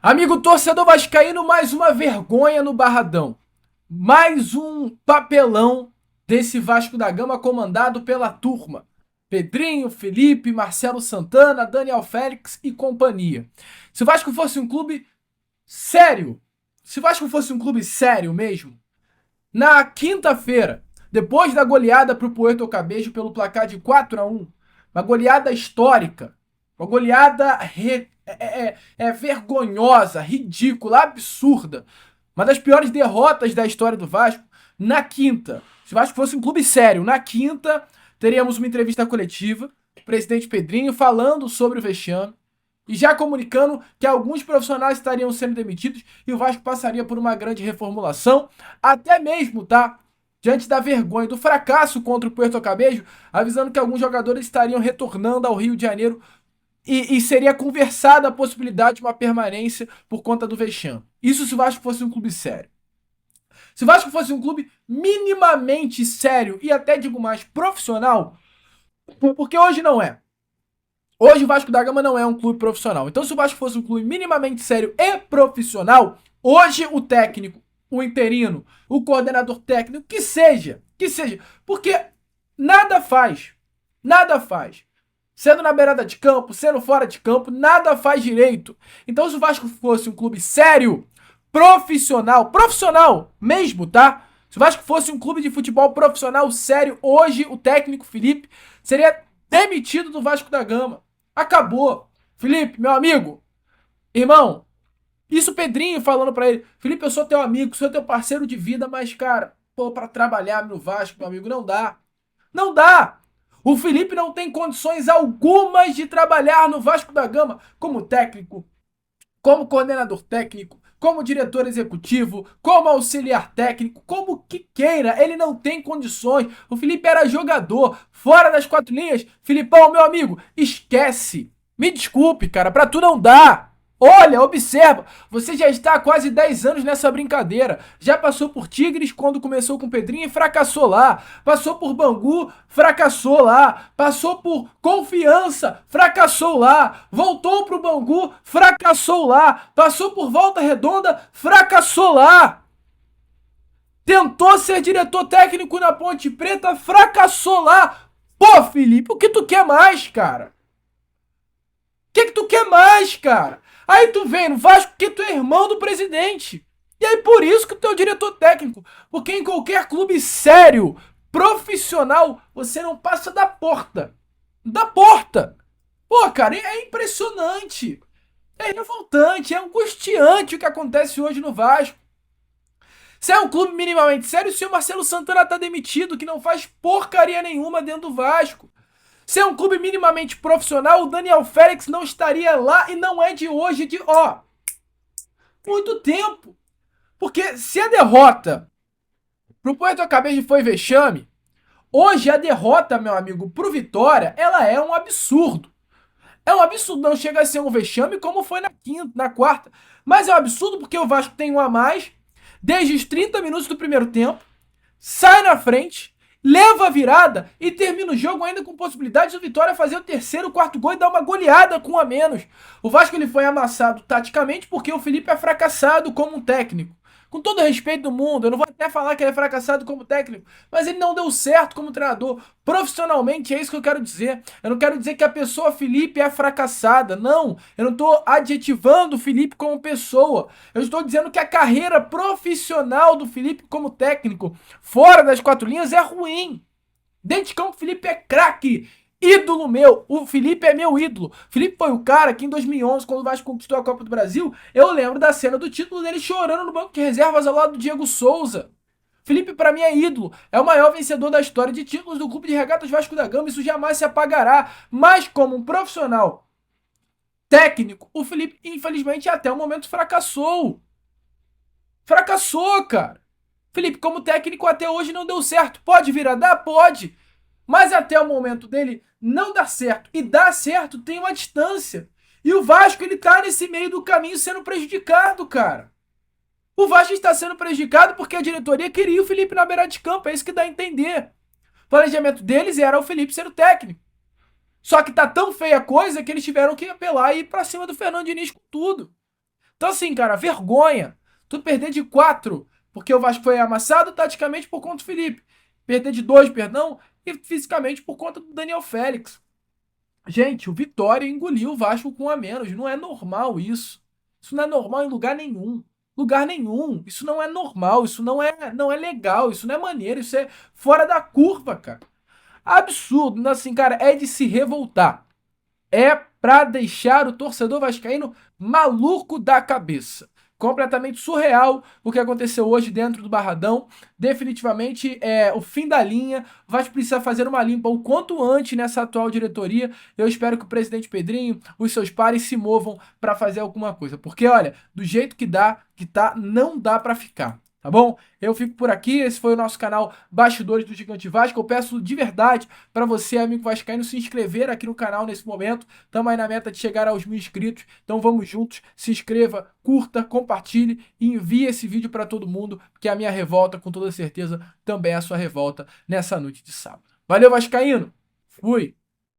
Amigo torcedor vascaíno, mais uma vergonha no Barradão. Mais um papelão desse Vasco da Gama comandado pela turma. Pedrinho, Felipe, Marcelo Santana, Daniel Félix e companhia. Se o Vasco fosse um clube sério, se o Vasco fosse um clube sério mesmo, na quinta-feira, depois da goleada pro Puerto Cabello pelo placar de 4-1, uma goleada histórica, uma goleada vergonhosa, ridícula, absurda. Uma das piores derrotas da história do Vasco. Na quinta, se o Vasco fosse um clube sério, na quinta teríamos uma entrevista coletiva, o presidente Pedrinho falando sobre o vexame e já comunicando que alguns profissionais estariam sendo demitidos e o Vasco passaria por uma grande reformulação, até mesmo, tá? Diante da vergonha do fracasso contra o Puerto Cabello, avisando que alguns jogadores estariam retornando ao Rio de Janeiro e seria conversada a possibilidade de uma permanência por conta do vexame. Isso se o Vasco fosse um clube sério. Se o Vasco fosse um clube minimamente sério e até digo mais profissional, porque hoje não é. Hoje o Vasco da Gama não é um clube profissional. Então se o Vasco fosse um clube minimamente sério e profissional, hoje o técnico, o interino, o coordenador técnico, que seja, porque nada faz, sendo na beirada de campo, sendo fora de campo, nada faz direito. Então se o Vasco fosse um clube sério, profissional mesmo, tá? Se o Vasco fosse um clube de futebol profissional sério, hoje o técnico Felipe seria demitido do Vasco da Gama. Acabou. Felipe, meu amigo, irmão, isso o Pedrinho falando pra ele, Felipe, eu sou teu amigo, sou teu parceiro de vida, mas cara, pô, pra trabalhar no Vasco, meu amigo, não dá. Não dá. O Felipe não tem condições algumas de trabalhar no Vasco da Gama como técnico, como coordenador técnico, como diretor executivo, como auxiliar técnico, como que queira, ele não tem condições. O Felipe era jogador, fora das quatro linhas. Filipão, meu amigo, esquece. Me desculpe, cara, pra tu não dá. Olha, observa, você já está há quase 10 anos nessa brincadeira. Já passou por Tigres quando começou com o Pedrinho e fracassou lá. Passou por Bangu, fracassou lá. Passou por Confiança, fracassou lá. Voltou pro Bangu, fracassou lá. Passou por Volta Redonda, fracassou lá. Tentou ser diretor técnico na Ponte Preta, fracassou lá. Pô, Felipe, o que tu quer mais, cara? O que tu quer mais, cara? Aí tu vem no Vasco que tu é irmão do presidente. E aí por isso que tu é o diretor técnico. Porque em qualquer clube sério, profissional, você não passa da porta. Da porta. Pô, cara, é impressionante. É revoltante, é angustiante o que acontece hoje no Vasco. Se é um clube minimamente sério, se o Marcelo Santana tá demitido, que não faz porcaria nenhuma dentro do Vasco. Se é um clube minimamente profissional, o Daniel Félix não estaria lá e não é de hoje, de muito tempo. Porque se a derrota pro Puerto Cabello foi vexame, hoje a derrota, meu amigo, pro Vitória, ela é um absurdo. É um absurdo, não chega a ser um vexame como foi na quinta, na quarta. Mas é um absurdo porque o Vasco tem um a mais, desde os 30 minutos do primeiro tempo, sai na frente, leva a virada e termina o jogo ainda com possibilidade do Vitória fazer o terceiro, quarto gol e dar uma goleada com um a menos. O Vasco ele foi amassado taticamente porque o Felipe é fracassado como um técnico. Com todo o respeito do mundo, eu não vou até falar que ele é fracassado como técnico, mas ele não deu certo como treinador. Profissionalmente, é isso que eu quero dizer. Eu não quero dizer que a pessoa Felipe é fracassada, não. Eu não estou adjetivando o Felipe como pessoa. Eu estou dizendo que a carreira profissional do Felipe como técnico, fora das quatro linhas, é ruim. Dentro de campo, o Felipe é craque. Ídolo meu, o Felipe é meu ídolo. Felipe foi o cara que em 2011, quando o Vasco conquistou a Copa do Brasil, eu lembro da cena do título dele chorando no banco de reservas ao lado do Diego Souza. Felipe pra mim é ídolo, é o maior vencedor da história de títulos do Clube de Regatas Vasco da Gama, isso jamais se apagará. Mas como um profissional técnico, o Felipe infelizmente até o momento fracassou. Fracassou, cara. Felipe como técnico até hoje não deu certo. Pode vir a dar? Pode. Mas até o momento dele não dar certo e dar certo tem uma distância. E o Vasco ele tá nesse meio do caminho sendo prejudicado, cara. O Vasco está sendo prejudicado porque a diretoria queria o Felipe na beira de campo, é isso que dá a entender. O planejamento deles era o Felipe ser o técnico. Só que tá tão feia a coisa que eles tiveram que apelar e ir pra cima do Fernando Diniz com tudo. Então assim, cara, vergonha. Tu perder de 4, porque o Vasco foi amassado taticamente por conta do Felipe. Perder de 2, perdão, e fisicamente por conta do Daniel Félix. Gente, o Vitória engoliu o Vasco com um a menos. Não é normal isso. Isso não é normal em lugar nenhum. Lugar nenhum. Isso não é normal. Isso não é legal. Isso não é maneiro. Isso é fora da curva, cara. Absurdo. Assim, cara, é de se revoltar. É pra deixar o torcedor vascaíno maluco da cabeça. Completamente surreal o que aconteceu hoje dentro do Barradão. Definitivamente é o fim da linha. O Vasco precisa fazer uma limpa o quanto antes nessa atual diretoria. Eu espero que o presidente Pedrinho, os seus pares se movam para fazer alguma coisa. Porque, olha, do jeito que dá, que tá, não dá para ficar. Tá bom? Eu fico por aqui. Esse foi o nosso canal Bastidores do Gigante Vasco. Eu peço de verdade para você, amigo vascaíno, se inscrever aqui no canal nesse momento. Estamos aí na meta de chegar aos 1.000 inscritos. Então vamos juntos. Se inscreva, curta, compartilhe e envie esse vídeo para todo mundo, porque a minha revolta, com toda certeza, também é a sua revolta nessa noite de sábado. Valeu, vascaíno! Fui!